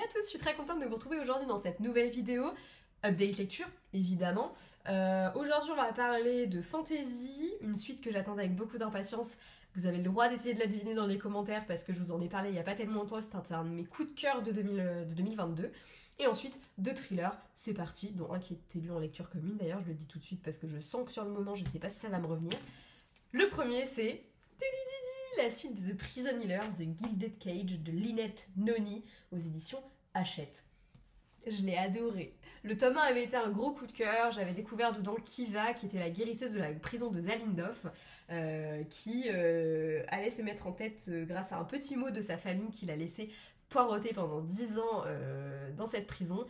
Salut à tous, je suis très contente de vous retrouver aujourd'hui dans cette nouvelle vidéo. Update lecture, évidemment. Aujourd'hui, on va parler de Fantasy, une suite que j'attendais avec beaucoup d'impatience. Vous avez le droit d'essayer de la deviner dans les commentaires parce que je vous en ai parlé il n'y a pas tellement longtemps. C'était un de mes coups de cœur de 2022. Et ensuite, deux thrillers, c'est parti, dont un qui était lu en lecture commune. D'ailleurs, je le dis tout de suite parce que je sens que sur le moment, je ne sais pas si ça va me revenir. Le premier, c'est la suite de The Prison Healer, The Gilded Cage de Lynette Noni aux éditions Hachette. Je l'ai adoré. Le tome 1 avait été un gros coup de cœur. J'avais découvert dedans Kiva, qui était la guérisseuse de la prison de Zalindov, qui allait se mettre en tête grâce à un petit mot de sa famille qu'il a laissé poireauter pendant 10 ans dans cette prison.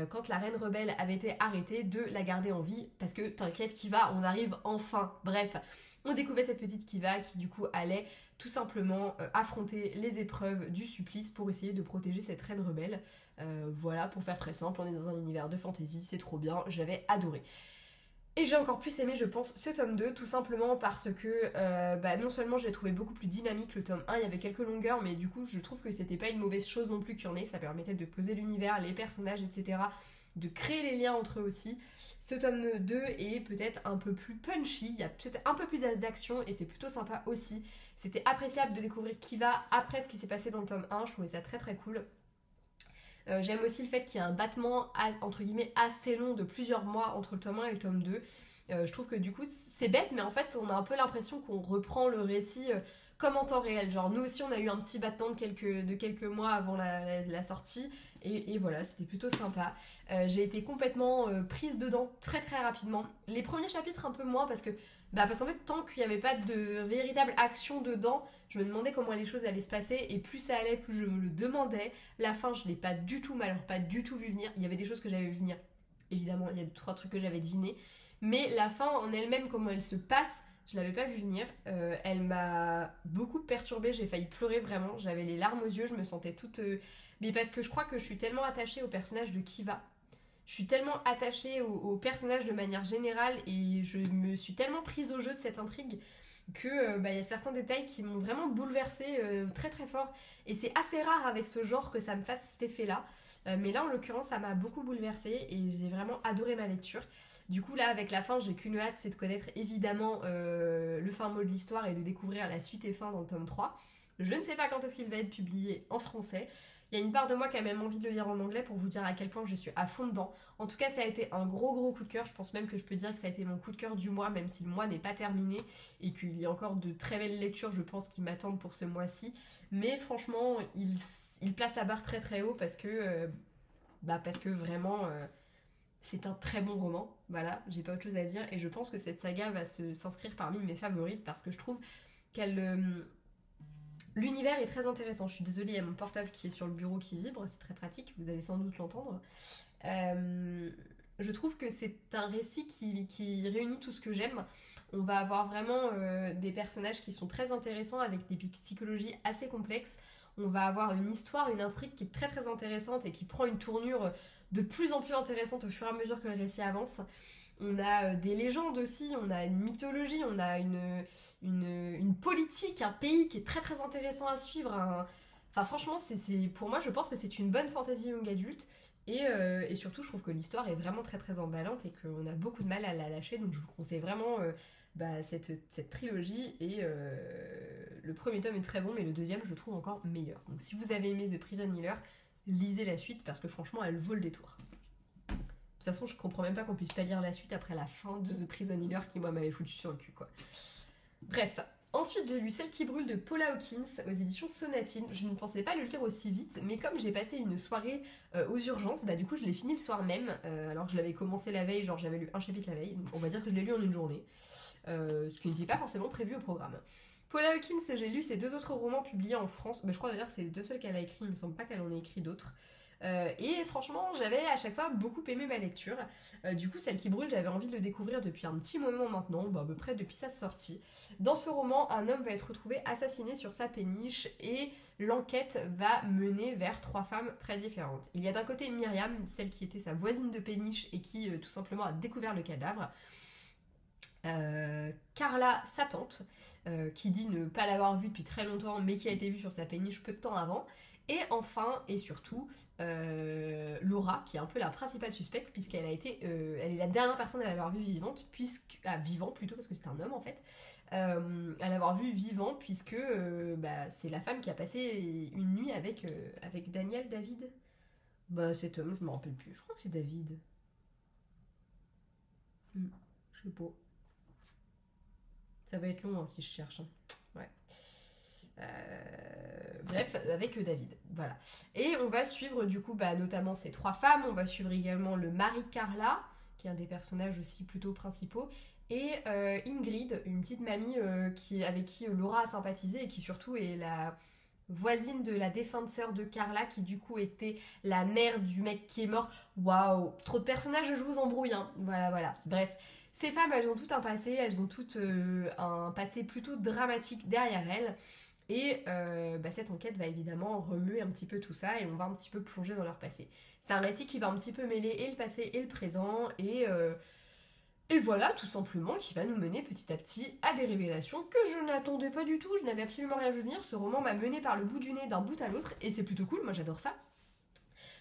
Quand la reine rebelle avait été arrêtée, de la garder en vie, parce que t'inquiète Kiva, on arrive enfin. Bref, on découvrait cette petite Kiva qui du coup allait tout simplement affronter les épreuves du supplice pour essayer de protéger cette reine rebelle. Voilà, pour faire très simple, on est dans un univers de fantasy, c'est trop bien, j'avais adoré. Et j'ai encore plus aimé, je pense, ce tome 2, tout simplement parce que non seulement je l'ai trouvé beaucoup plus dynamique, le tome 1, il y avait quelques longueurs, mais du coup, je trouve que c'était pas une mauvaise chose non plus qu'il y en ait, ça permettait de poser l'univers, les personnages, etc., de créer les liens entre eux aussi. Ce tome 2 est peut-être un peu plus punchy, il y a peut-être un peu plus d'action, et c'est plutôt sympa aussi. C'était appréciable de découvrir Kiva après ce qui s'est passé dans le tome 1, je trouvais ça très très cool. J'aime aussi le fait qu'il y ait un battement entre guillemets assez long de plusieurs mois entre le tome 1 et le tome 2. Je trouve que du coup c'est bête, mais en fait on a un peu l'impression qu'on reprend le récit comme en temps réel. Genre nous aussi on a eu un petit battement de quelques mois avant la sortie et voilà, c'était plutôt sympa. J'ai été complètement prise dedans très très rapidement. Les premiers chapitres un peu moins parce qu'en fait tant qu'il n'y avait pas de véritable action dedans, je me demandais comment les choses allaient se passer et plus ça allait, plus je me le demandais. La fin je l'ai pas du tout mal, pas du tout vu venir. Il y avait des choses que j'avais vu venir, évidemment, il y a 2-3 trucs que j'avais devinés. Mais la fin en elle-même, comment elle se passe, je l'avais pas vu venir. Elle m'a beaucoup perturbée, j'ai failli pleurer vraiment. J'avais les larmes aux yeux, je me sentais toute... Mais parce que je crois que je suis tellement attachée au personnage de Kiva. Je suis tellement attachée au personnage de manière générale et je me suis tellement prise au jeu de cette intrigue que y a certains détails qui m'ont vraiment bouleversée très très fort. Et c'est assez rare avec ce genre que ça me fasse cet effet-là. Mais là, en l'occurrence, ça m'a beaucoup bouleversée et j'ai vraiment adoré ma lecture. Du coup, là, avec la fin, j'ai qu'une hâte, c'est de connaître évidemment le fin mot de l'histoire et de découvrir la suite et fin dans le tome 3. Je ne sais pas quand est-ce qu'il va être publié en français. Il y a une part de moi qui a même envie de le lire en anglais pour vous dire à quel point je suis à fond dedans. En tout cas, ça a été un gros coup de cœur. Je pense même que je peux dire que ça a été mon coup de cœur du mois, même si le mois n'est pas terminé et qu'il y a encore de très belles lectures, je pense, qui m'attendent pour ce mois-ci. Mais franchement, il place la barre très très haut parce que vraiment... c'est un très bon roman, voilà, j'ai pas autre chose à dire, et je pense que cette saga va s'inscrire parmi mes favorites parce que je trouve qu'elle... l'univers est très intéressant. Je suis désolée, il y a mon portable qui est sur le bureau qui vibre, c'est très pratique, vous allez sans doute l'entendre. Je trouve que c'est un récit qui réunit tout ce que j'aime. On va avoir vraiment des personnages qui sont très intéressants avec des psychologies assez complexes. On va avoir une histoire, une intrigue qui est très très intéressante et qui prend une tournure de plus en plus intéressante au fur et à mesure que le récit avance. On a des légendes aussi, on a une mythologie, on a une politique, un pays qui est très très intéressant à suivre. Enfin franchement, pour moi je pense que c'est une bonne fantasy young adulte et surtout je trouve que l'histoire est vraiment très très emballante et qu'on a beaucoup de mal à la lâcher, donc je vous conseille vraiment cette trilogie et le premier tome est très bon mais le deuxième je le trouve encore meilleur. Donc si vous avez aimé The Prison Healer, lisez la suite parce que franchement elle vaut le détour. De toute façon, je comprends même pas qu'on puisse pas lire la suite après la fin de The Prison Healer qui, moi, m'avait foutu sur le cul, quoi. Bref. Ensuite, j'ai lu Celle qui brûle de Paula Hawkins aux éditions Sonatine. Je ne pensais pas le lire aussi vite, mais comme j'ai passé une soirée aux urgences, du coup, je l'ai fini le soir même, alors que je l'avais commencé la veille, genre j'avais lu un chapitre la veille. Donc, on va dire que je l'ai lu en une journée, ce qui n'était pas forcément prévu au programme. Paula Hawkins, j'ai lu ses 2 autres romans publiés en France. Je crois d'ailleurs que c'est les 2 seuls qu'elle a écrits, il me semble pas qu'elle en ait écrit d'autres. Et franchement, j'avais à chaque fois beaucoup aimé ma lecture. Du coup, Celle qui brûle, j'avais envie de le découvrir depuis un petit moment maintenant, à peu près depuis sa sortie. Dans ce roman, un homme va être retrouvé assassiné sur sa péniche et l'enquête va mener vers 3 femmes très différentes. Il y a d'un côté Myriam, celle qui était sa voisine de péniche et qui tout simplement a découvert le cadavre. Carla, sa tante, qui dit ne pas l'avoir vue depuis très longtemps, mais qui a été vue sur sa péniche peu de temps avant. Et enfin, et surtout, Laura, qui est un peu la principale suspecte, puisqu'elle a été, elle est la dernière personne à l'avoir vue vivante, vivant plutôt, parce que c'est un homme en fait, à l'avoir vue vivant, puisque c'est la femme qui a passé une nuit avec Daniel, David. Bah cet homme, je me rappelle plus, je crois que c'est David. Je sais pas. Ça va être long hein, si je cherche. Hein. Ouais. Bref, avec David, voilà. Et on va suivre du coup notamment ces 3 femmes, on va suivre également le mari de Carla, qui est un des personnages aussi plutôt principaux, et Ingrid, une petite mamie avec qui Laura a sympathisé et qui surtout est la voisine de la défunte sœur de Carla, qui du coup était la mère du mec qui est mort. Waouh, trop de personnages, je vous embrouille, hein. Voilà. Bref, ces femmes, elles ont tout un passé, elles ont toutes un passé plutôt dramatique derrière elles. Et cette enquête va évidemment remuer un petit peu tout ça et on va un petit peu plonger dans leur passé. C'est un récit qui va un petit peu mêler et le passé et le présent et voilà, tout simplement, qui va nous mener petit à petit à des révélations que je n'attendais pas du tout, je n'avais absolument rien vu venir. Ce roman m'a mené par le bout du nez d'un bout à l'autre et c'est plutôt cool, moi j'adore ça.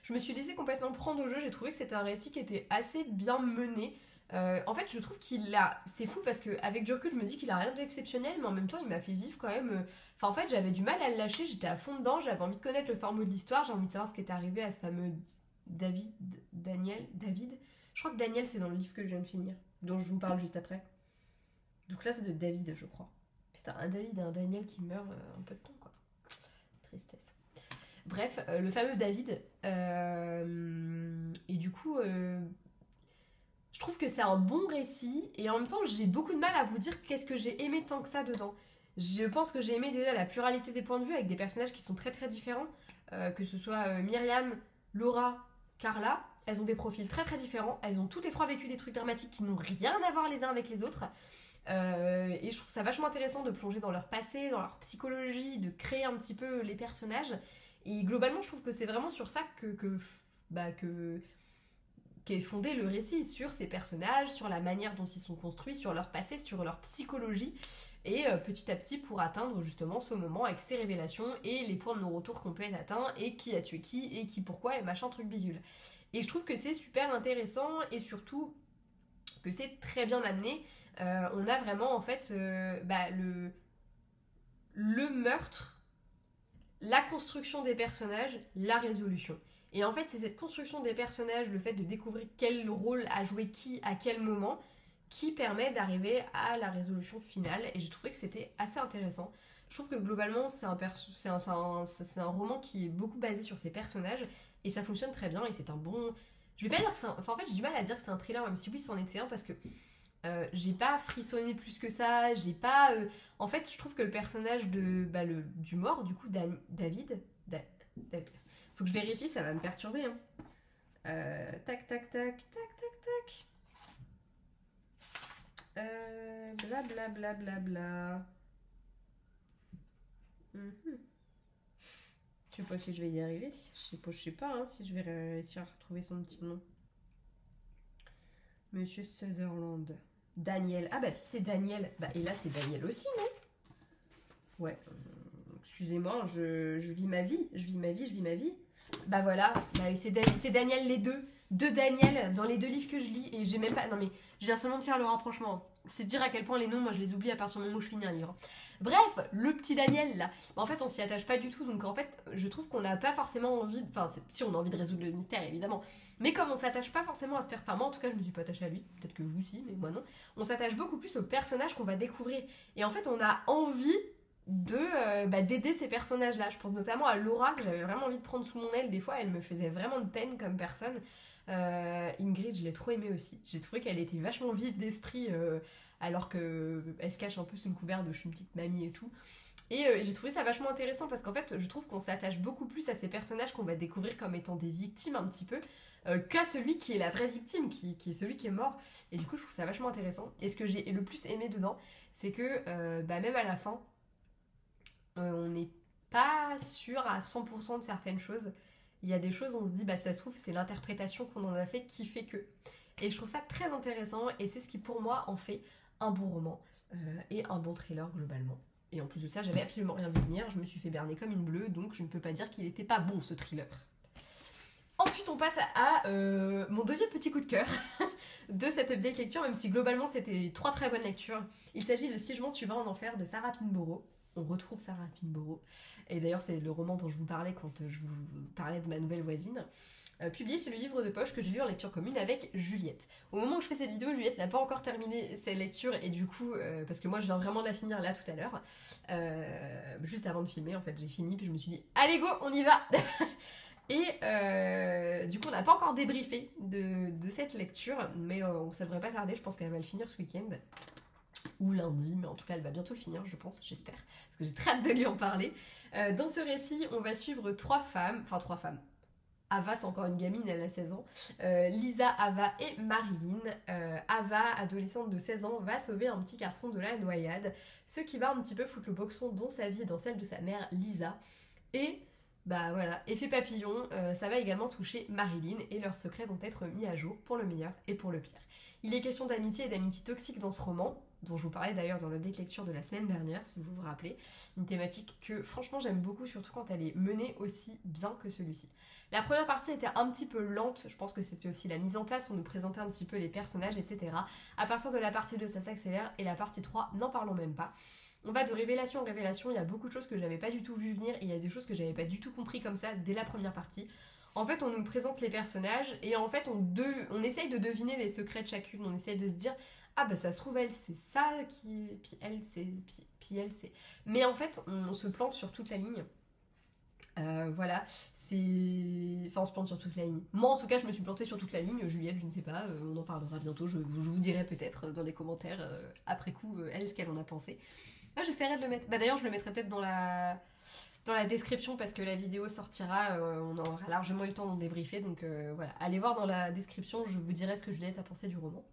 Je me suis laissée complètement prendre au jeu, j'ai trouvé que c'était un récit qui était assez bien mené. En fait, je trouve qu'il a. C'est fou parce qu'avec du recul, je me dis qu'il a rien d'exceptionnel, mais en même temps, il m'a fait vivre quand même. Enfin, en fait, j'avais du mal à le lâcher, j'étais à fond dedans, j'avais envie de connaître le fin mot de l'histoire, j'ai envie de savoir ce qui était arrivé à ce fameux David. Je crois que Daniel, c'est dans le livre que je viens de finir, dont je vous parle juste après. Donc là, c'est de David, je crois. Putain, un David et un Daniel qui meurent un peu de temps, quoi. Tristesse. Bref, le fameux David. Et du coup, je trouve que c'est un bon récit. Et en même temps, j'ai beaucoup de mal à vous dire qu'est-ce que j'ai aimé tant que ça dedans. Je pense que j'ai aimé déjà la pluralité des points de vue avec des personnages qui sont très très différents. Que ce soit Myriam, Laura, Carla. Elles ont des profils très très différents. Elles ont toutes les 3 vécu des trucs dramatiques qui n'ont rien à voir les uns avec les autres. Et je trouve ça vachement intéressant de plonger dans leur passé, dans leur psychologie, de créer un petit peu les personnages. Et globalement, je trouve que c'est vraiment sur ça qu'est fondé le récit, sur ces personnages, sur la manière dont ils sont construits, sur leur passé, sur leur psychologie, et petit à petit pour atteindre justement ce moment avec ces révélations et les points de non-retour qu'on peut être atteint, et qui a tué qui, et qui pourquoi, et machin truc bidule. Et je trouve que c'est super intéressant, et surtout que c'est très bien amené. On a vraiment en fait le meurtre, la construction des personnages, la résolution. Et en fait, c'est cette construction des personnages, le fait de découvrir quel rôle a joué qui à quel moment, qui permet d'arriver à la résolution finale. Et j'ai trouvé que c'était assez intéressant. Je trouve que globalement, c'est un roman qui est beaucoup basé sur ses personnages. Et ça fonctionne très bien. Et c'est un bon... Je vais pas dire que c'est un... Enfin, en fait, j'ai du mal à dire que c'est un thriller, même si oui, c'en était un, parce que j'ai pas frissonné plus que ça. J'ai pas... En fait, je trouve que le personnage du mort, du coup, David... Faut que je vérifie, ça va me perturber. Hein. Tac. Bla. Je sais pas si je vais y arriver. Je sais pas hein, si je vais réussir à retrouver son petit nom. Monsieur Sutherland. Daniel. Ah bah si c'est Daniel. Bah et là c'est Daniel aussi, non? Ouais. Excusez-moi, je vis ma vie. Bah voilà, c'est Daniel les deux. Deux Daniel dans les 2 livres que je lis. Et j'ai même pas... Non mais, je viens seulement de faire le rapprochement. C'est dire à quel point les noms, moi je les oublie à partir du moment où je finis un livre. Bref, le petit Daniel là. En fait, on s'y attache pas du tout. Donc en fait, je trouve qu'on n'a pas forcément envie... Enfin, si on a envie de résoudre le mystère, évidemment. Mais comme on s'attache pas forcément à ce personnage... Enfin, moi en tout cas, je me suis pas attachée à lui. Peut-être que vous aussi, mais moi non. On s'attache beaucoup plus au personnage qu'on va découvrir. Et en fait, on a envie d'aider ces personnages-là. Je pense notamment à Laura, que j'avais vraiment envie de prendre sous mon aile. Des fois, elle me faisait vraiment de peine comme personne. Ingrid, je l'ai trop aimée aussi. J'ai trouvé qu'elle était vachement vive d'esprit, alors qu'elle se cache un peu sous le couvert de je suis une petite mamie et tout. Et j'ai trouvé ça vachement intéressant parce qu'en fait, je trouve qu'on s'attache beaucoup plus à ces personnages qu'on va découvrir comme étant des victimes un petit peu, qu'à celui qui est la vraie victime, qui est celui qui est mort. Et du coup, je trouve ça vachement intéressant. Et ce que j'ai le plus aimé dedans, c'est que même à la fin, on n'est pas sûr à 100% de certaines choses. Il y a des choses, on se dit, ça se trouve, c'est l'interprétation qu'on en a fait qui fait que. Et je trouve ça très intéressant et c'est ce qui, pour moi, en fait un bon roman et un bon thriller globalement. Et en plus de ça, j'avais absolument rien vu venir, je me suis fait berner comme une bleue, donc je ne peux pas dire qu'il était pas bon ce thriller. Ensuite, on passe à mon deuxième petit coup de cœur de cette update lecture, même si globalement c'était 3 très bonnes lectures. Il s'agit de Si je mens, tu vas en enfer de Sarah Pinborough. On retrouve Sarah Pinborough. Et d'ailleurs, c'est le roman dont je vous parlais quand je vous parlais de ma nouvelle voisine. Publié chez le livre de poche que j'ai lu en lecture commune avec Juliette. Au moment où je fais cette vidéo, Juliette n'a pas encore terminé ses lectures et du coup, parce que moi je viens vraiment de la finir là tout à l'heure, juste avant de filmer en fait, j'ai fini puis je me suis dit allez go, on y va. Et du coup, on n'a pas encore débriefé de cette lecture, mais ça devrait pas tarder, je pense qu'elle va le finir ce week-end. Ou lundi, mais en tout cas elle va bientôt le finir, je pense, j'espère, parce que j'ai très hâte de lui en parler. Dans ce récit, on va suivre 3 femmes. Ava, c'est encore une gamine, elle a 16 ans. Lisa, Ava et Marilyn. Ava, adolescente de 16 ans, va sauver un petit garçon de la noyade, ce qui va un petit peu foutre le boxon dans sa vie et dans celle de sa mère, Lisa. Et bah voilà, effet papillon, ça va également toucher Marilyn et leurs secrets vont être mis à jour pour le meilleur et pour le pire. Il est question d'amitié et d'amitié toxique dans ce roman, dont je vous parlais d'ailleurs dans le date lecture de la semaine dernière, si vous vous rappelez. Une thématique que franchement j'aime beaucoup, surtout quand elle est menée aussi bien que celui-ci. La première partie était un petit peu lente, je pense que c'était aussi la mise en place, on nous présentait un petit peu les personnages, etc. À partir de la partie 2, ça s'accélère, et la partie 3, n'en parlons même pas. On va de révélation en révélation, il y a beaucoup de choses que j'avais pas du tout vu venir, et il y a des choses que j'avais pas du tout compris comme ça dès la première partie. En fait, on nous présente les personnages, et en fait, on essaye de deviner les secrets de chacune, on essaye de se dire ah bah ça se trouve elle c'est ça qui puis elle c'est puis elle c'est, mais en fait on se plante sur toute la ligne. Voilà, on se plante sur toute la ligne. Moi en tout cas je me suis plantée sur toute la ligne. Juliette je ne sais pas, on en parlera bientôt, je vous dirai peut-être dans les commentaires après coup elle ce qu'elle en a pensé. J'essaierai de le mettre, bah d'ailleurs je le mettrai peut-être dans la description parce que la vidéo sortira, on aura largement eu le temps d'en débriefer, donc voilà, allez voir dans la description, je vous dirai ce que Juliette a pensé du roman.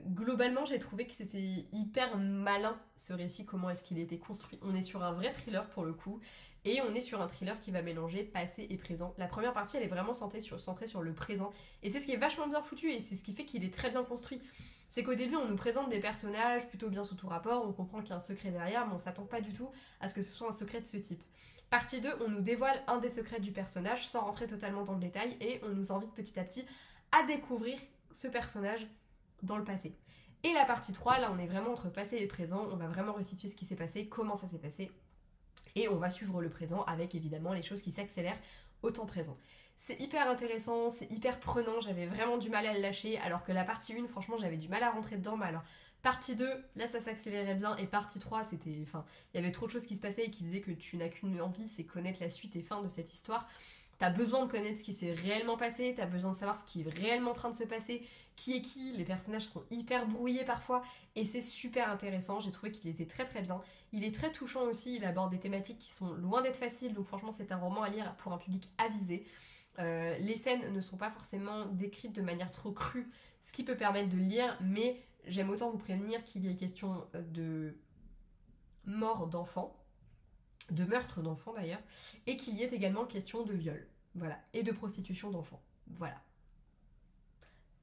Globalement j'ai trouvé que c'était hyper malin ce récit, comment est-ce qu'il était construit. On est sur un vrai thriller pour le coup, et on est sur un thriller qui va mélanger passé et présent. La première partie elle est vraiment centrée sur le présent, et c'est ce qui est vachement bien foutu, et c'est ce qui fait qu'il est très bien construit. C'est qu'au début on nous présente des personnages plutôt bien sous tout rapport, on comprend qu'il y a un secret derrière, mais on s'attend pas du tout à ce que ce soit un secret de ce type. Partie 2, on nous dévoile un des secrets du personnage sans rentrer totalement dans le détail, et on nous invite petit à petit à découvrir ce personnage dans le passé. Et la partie 3, là on est vraiment entre passé et présent, on va vraiment restituer ce qui s'est passé, comment ça s'est passé, et on va suivre le présent avec évidemment les choses qui s'accélèrent au temps présent. C'est hyper intéressant, c'est hyper prenant, j'avais vraiment du mal à le lâcher, alors que la partie 1, franchement j'avais du mal à rentrer dedans, mais alors partie 2, là ça s'accélérait bien, et partie 3, c'était, enfin, il y avait trop de choses qui se passaient et qui faisaient que tu n'as qu'une envie, c'est connaître la suite et fin de cette histoire. T'as besoin de connaître ce qui s'est réellement passé, t'as besoin de savoir ce qui est réellement en train de se passer, qui est qui, les personnages sont hyper brouillés parfois, et c'est super intéressant, j'ai trouvé qu'il était très très bien. Il est très touchant aussi, il aborde des thématiques qui sont loin d'être faciles, donc franchement c'est un roman à lire pour un public avisé. Les scènes ne sont pas forcément décrites de manière trop crue, ce qui peut permettre de le lire, mais j'aime autant vous prévenir qu'il y ait question de mort d'enfants, de meurtre d'enfants d'ailleurs, et qu'il y ait également question de viol, voilà, et de prostitution d'enfants, voilà.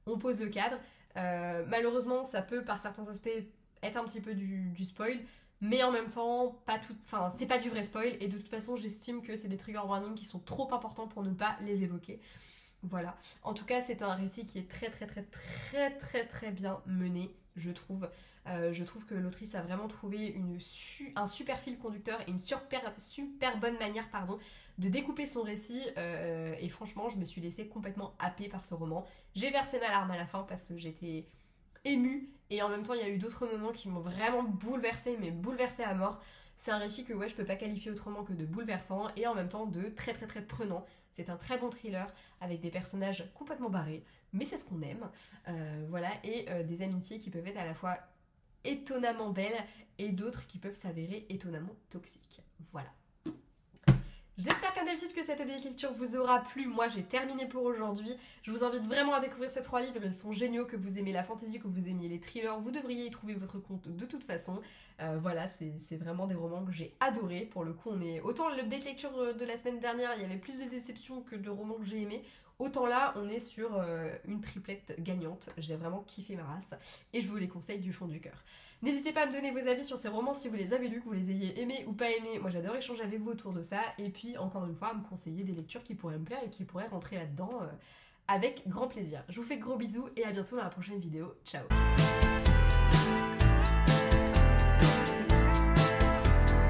On pose le cadre, malheureusement ça peut par certains aspects être un petit peu du spoil, mais en même temps, c'est pas du vrai spoil, et de toute façon j'estime que c'est des trigger warnings qui sont trop importants pour ne pas les évoquer. Voilà, en tout cas c'est un récit qui est très très très très très très bien mené, je trouve. Je trouve que l'autrice a vraiment trouvé un super fil conducteur et une super bonne manière de découper son récit, et franchement je me suis laissée complètement happée par ce roman. J'ai versé ma larme à la fin parce que j'étais émue, et en même temps il y a eu d'autres moments qui m'ont vraiment bouleversée, mais bouleversée à mort. C'est un récit que je peux pas qualifier autrement que de bouleversant et en même temps de très très très prenant. C'est un très bon thriller avec des personnages complètement barrés, mais c'est ce qu'on aime. Voilà, et des amitiés qui peuvent être à la fois étonnamment belles et d'autres qui peuvent s'avérer étonnamment toxiques. Voilà. J'espère comme d'habitude que cette lecture vous aura plu. Moi j'ai terminé pour aujourd'hui. Je vous invite vraiment à découvrir ces 3 livres, ils sont géniaux. Que vous aimez la fantasy, que vous aimiez les thrillers, vous devriez y trouver votre compte de toute façon. Voilà, c'est vraiment des romans que j'ai adorés. Pour le coup, autant l'update lecture de la semaine dernière, il y avait plus de déceptions que de romans que j'ai aimés. Autant là, on est sur une triplette gagnante. J'ai vraiment kiffé ma race et je vous les conseille du fond du cœur. N'hésitez pas à me donner vos avis sur ces romans si vous les avez lus, que vous les ayez aimés ou pas aimés. Moi j'adore échanger avec vous autour de ça. Et puis encore une fois, à me conseiller des lectures qui pourraient me plaire et qui pourraient rentrer là-dedans avec grand plaisir. Je vous fais de gros bisous et à bientôt dans la prochaine vidéo. Ciao!